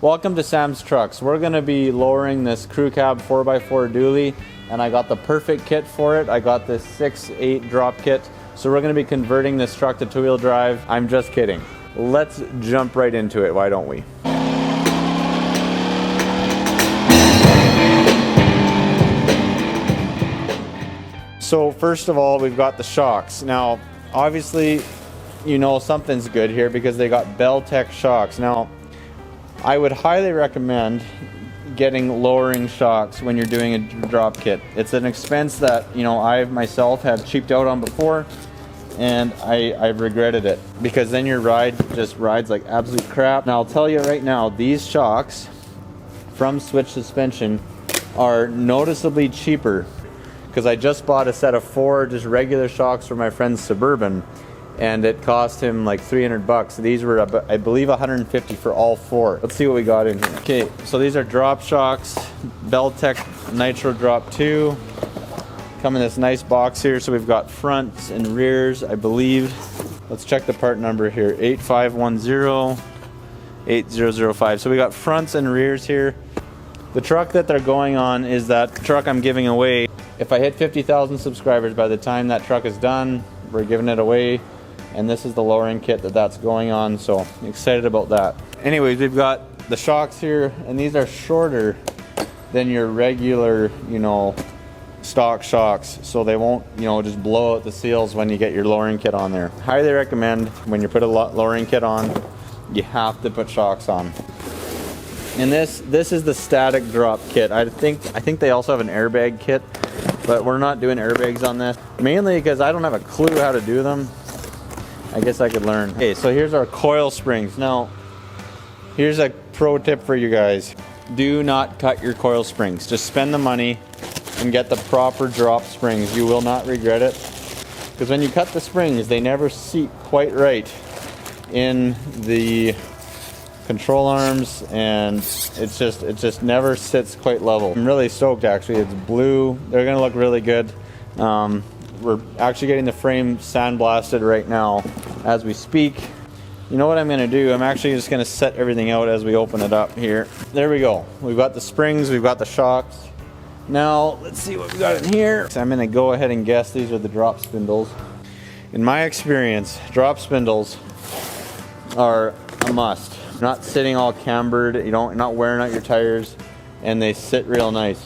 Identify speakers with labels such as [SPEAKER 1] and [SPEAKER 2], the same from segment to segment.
[SPEAKER 1] Welcome to Sam's Trucks. We're going to be lowering this crew cab 4x4 dually, and I got the perfect kit for it. I got this 6/8 drop kit. So we're going to be converting this truck to two-wheel drive. I'm just kidding. Let's jump right into it, why don't we? So first of all, we've got the shocks. Now, obviously, you know something's good here because they got Bell-Tech shocks. Now, I would highly recommend getting lowering shocks when you're doing a drop kit. It's an expense that, you know, I myself have cheaped out on before, and I've regretted it because then your ride just rides like absolute crap. Now, I'll tell you right now, these shocks from Switch Suspension are noticeably cheaper because I just bought a set of 4 just regular shocks for my friend's Suburban, and it cost him like 300 bucks. These were, I believe, 150 for all 4. Let's see what we got in here. Okay, so these are drop shocks, Bell-Tech Nitro Drop 2. Come in this nice box here. So we've got fronts and rears, I believe. Let's check the part number here, 8510-8005. So we got fronts and rears here. The truck that they're going on is that truck I'm giving away. If I hit 50,000 subscribers by the time that truck is done, we're giving it away. And this is the lowering kit that's going on, so excited about that. Anyways, we've got the shocks here, and these are shorter than your regular, you know, stock shocks, so they won't, you know, just blow out the seals when you get your lowering kit on there. Highly recommend when you put a lowering kit on, you have to put shocks on. And this is the static drop kit. I think they also have an airbag kit, but we're not doing airbags on this, mainly because I don't have a clue how to do them. I guess I could learn. Okay, so here's our coil springs. Now, here's a pro tip for you guys. Do not cut your coil springs. Just spend the money and get the proper drop springs. You will not regret it. Because when you cut the springs, they never seat quite right in the control arms, and it just never sits quite level. I'm really stoked actually. It's blue. They're gonna look really good. We're actually getting the frame sandblasted right now as we speak. You know what I'm gonna do? I'm actually just gonna set everything out as we open it up here. There we go. We've got the springs, we've got the shocks. Now, let's see what we got in here. So I'm gonna go ahead and guess these are the drop spindles. In my experience, drop spindles are a must. Not sitting all cambered, you're not wearing out your tires, and they sit real nice.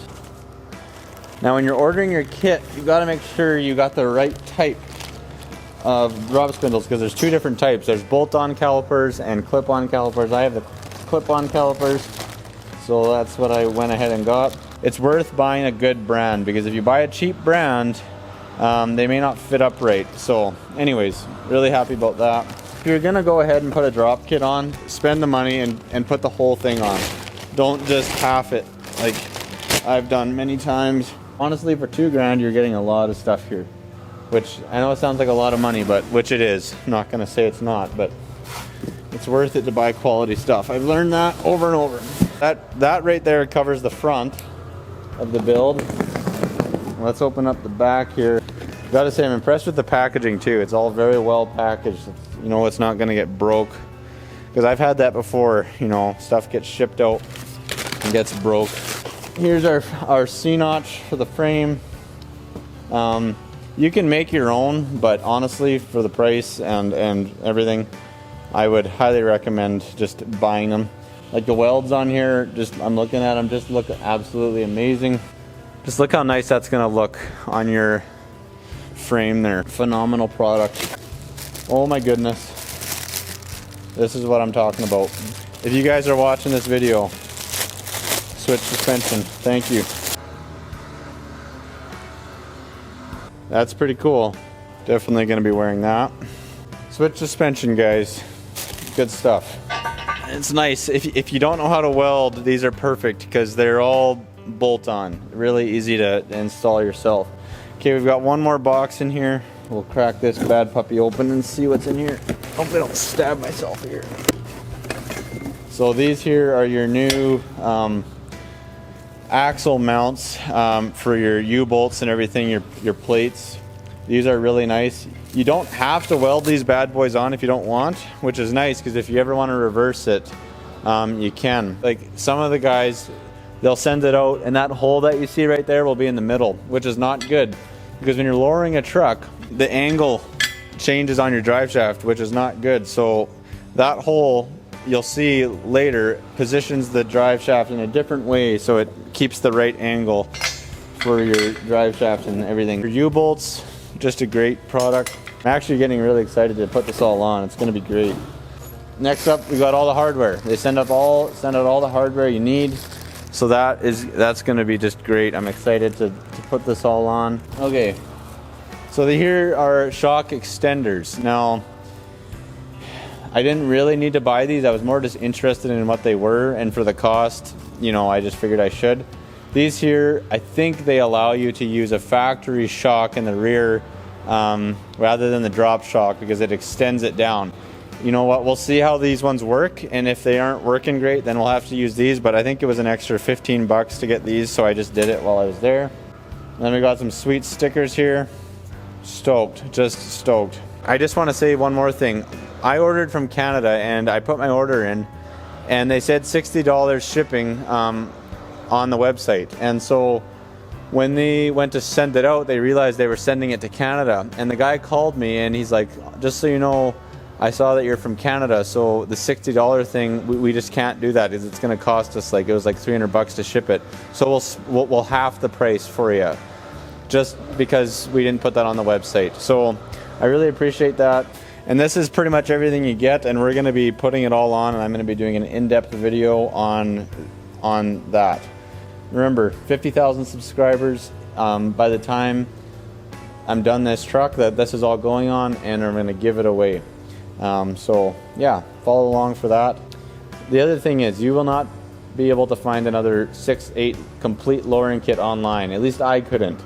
[SPEAKER 1] Now when you're ordering your kit, you got to make sure you got the right type of drop spindles, because there's 2 different types. There's bolt-on calipers and clip-on calipers. I have the clip-on calipers, so that's what I went ahead and got. It's worth buying a good brand, because if you buy a cheap brand, they may not fit up right. So anyways, really happy about that. If you're gonna go ahead and put a drop kit on, spend the money and put the whole thing on. Don't just half it like I've done many times. Honestly, for $2 grand, you're getting a lot of stuff here, which I know it sounds like a lot of money, but which it is. I'm not gonna say it's not, but it's worth it to buy quality stuff. I've learned that over and over. That right there covers the front of the build. Let's open up the back here. Gotta say, I'm impressed with the packaging too. It's all very well packaged. You know, it's not gonna get broke, because I've had that before. You know, stuff gets shipped out and gets broke. Here's our C-notch for the frame. You can make your own, but honestly, for the price and everything, I would highly recommend just buying them. Like the welds on here, I'm looking at them, just look absolutely amazing. Just look how nice that's gonna look on your frame there. Phenomenal product. Oh my goodness. This is what I'm talking about. If you guys are watching this video, Switch Suspension, thank you. That's pretty cool. Definitely gonna be wearing that. Switch Suspension, guys. Good stuff. It's nice. If you don't know how to weld, these are perfect because they're all bolt-on. Really easy to install yourself. Okay, we've got one more box in here. We'll crack this bad puppy open and see what's in here. Hopefully I don't stab myself here. So these here are your new axle mounts for your U-bolts and everything, your plates. These are really nice. You don't have to weld these bad boys on if you don't want, which is nice, because if you ever want to reverse it, you can. Like some of the guys, they'll send it out and that hole that you see right there will be in the middle, which is not good because when you're lowering a truck, the angle changes on your drive shaft, which is not good. So that hole, you'll see later, positions the drive shaft in a different way so it keeps the right angle for your drive shaft and everything. For U-bolts, just a great product. I'm actually getting really excited to put this all on. It's going to be great. Next up, we got all the hardware. They send out all the hardware you need. So that's going to be just great. I'm excited to put this all on. Okay, so here are shock extenders. Now, I didn't really need to buy these. I was more just interested in what they were, and for the cost, you know, I just figured I should. These here, I think they allow you to use a factory shock in the rear rather than the drop shock because it extends it down. You know what, we'll see how these ones work, and if they aren't working great, then we'll have to use these, but I think it was an extra 15 bucks to get these, so I just did it while I was there. And then we got some sweet stickers here. Stoked, just stoked. I just want to say one more thing. I ordered from Canada and I put my order in and they said $60 shipping on the website, and so when they went to send it out, they realized they were sending it to Canada, and the guy called me and he's like, just so you know, I saw that you're from Canada, so the $60 thing, we just can't do that because it's going to cost us, like, it was like 300 bucks to ship it, so we'll half the price for you just because we didn't put that on the website. So I really appreciate that. And this is pretty much everything you get, and we're going to be putting it all on, and I'm going to be doing an in-depth video on that. Remember, 50,000 subscribers by the time I'm done this truck, that this is all going on, and I'm going to give it away. So yeah, follow along for that. The other thing is, you will not be able to find another 6.8 complete lowering kit online. At least I couldn't.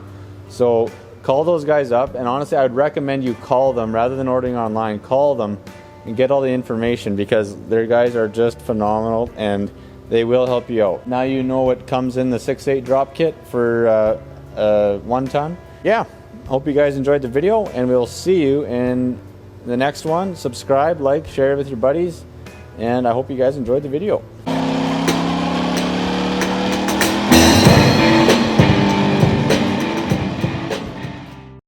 [SPEAKER 1] So call those guys up, and honestly I would recommend you call them rather than ordering online. Call them and get all the information because their guys are just phenomenal and they will help you out. Now you know what comes in the 6.8 drop kit for 1 ton. Yeah, hope you guys enjoyed the video, and we'll see you in the next one. Subscribe, like, share it with your buddies, and I hope you guys enjoyed the video.